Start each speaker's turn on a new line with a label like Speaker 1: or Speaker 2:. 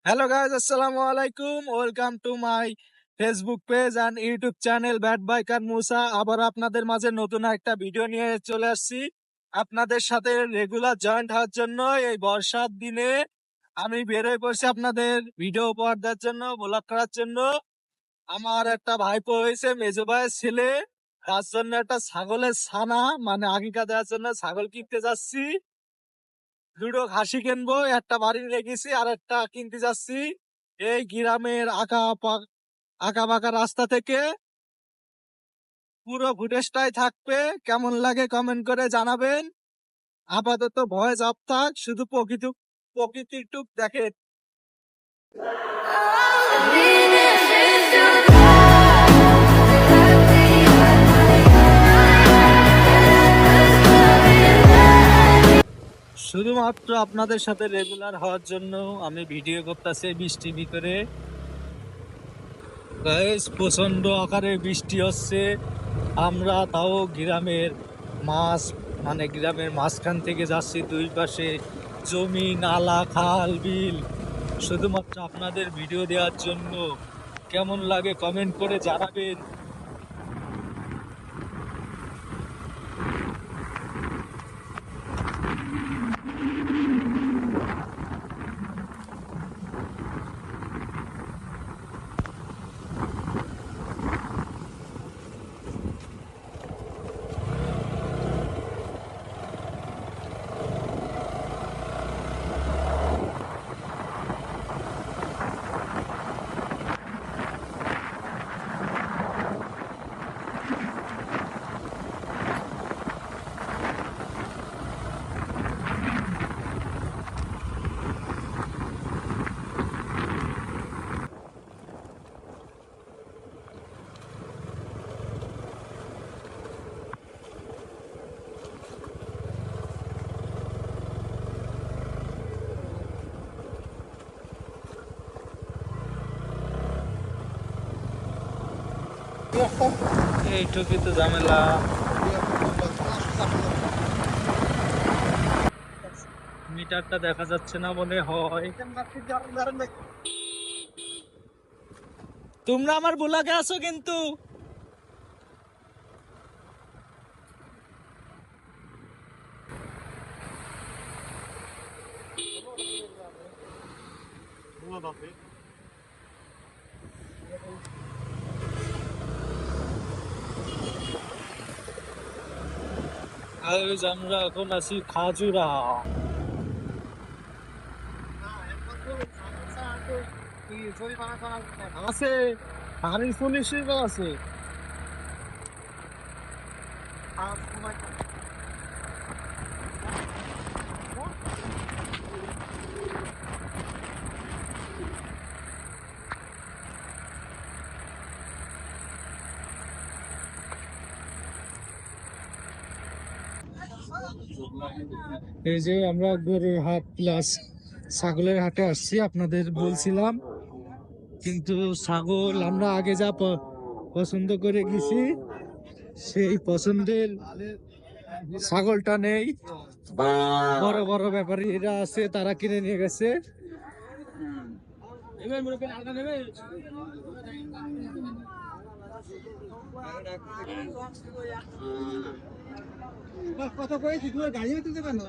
Speaker 1: Hello guys, আসসালামু আলাইকুম। Welcome to my Facebook page and YouTube channel bad biker Musa. আবার আপনাদের মাঝে নতুন একটা ভিডিও নিয়ে চলে আসছি আপনাদের সাথে রেগুলার জয়েন্ট হওয়ার জন্য। এই বর্ষার দিনে আমি বেরোয় পড়ছি আপনাদের ভিডিও উপহার দেওয়ার জন্য, ব্লগ করার জন্য। আমার একটা ভাইপো হয়েছে, মেজো ভাইয়ের ছেলে, তার জন্য একটা ছাগলের ছানা মানে আকিকা দেওয়ার জন্য ছাগল কিনতে যাচ্ছি। দুটো খাসি কিনবো, একটা বাড়ি রেখেছি আর একটা কিনতে যাচ্ছি। এই গ্রামের আঁকা বাঁকা রাস্তা থেকে পুরো ফুটেজটাই থাকবে। কেমন লাগে কমেন্ট করে জানাবেন। আপাতত ভয়েস অফ থাক, শুধু প্রকৃতির টুক দেখেন। শুধুমাত্র আপনাদের সাথে রেগুলার হওয়ার জন্য আমি ভিডিও করতেছি বৃষ্টির ভিতরে। গাইস, প্রচন্ড আকারে বৃষ্টি হচ্ছে। আমরা তাও গ্রামের গ্রামের মাঝখান থেকে যাচ্ছি, দুই পাশে জমি, নালা, খাল, বিল, শুধুমাত্র আপনাদের ভিডিও দেওয়ার জন্য। কেমন লাগে কমেন্ট করে জানাবেন। এইটুকুই তো ঝামেলা। মিটারটা দেখা যাচ্ছে না মনে হয়। তোমরা আমার বুলাকে আছো কিন্তু। আজ আমরা এখন আছি খাজুরা। আছে পানির পুলিশের আছে। এই যে আমরা গরুর হাট প্লাস ছাগলের হাটে আসছি, আপনাদের বলছিলাম। কিন্তু ছাগল আমরা আগে যা পছন্দ করে গেছি, সেই পছন্দের ছাগলটা নেই। বড় বড় ব্যাপারীরা আছে, তারা কিনে নিয়ে গেছে। কত কয়েছি তুই গাড়ি হতে দেবে না।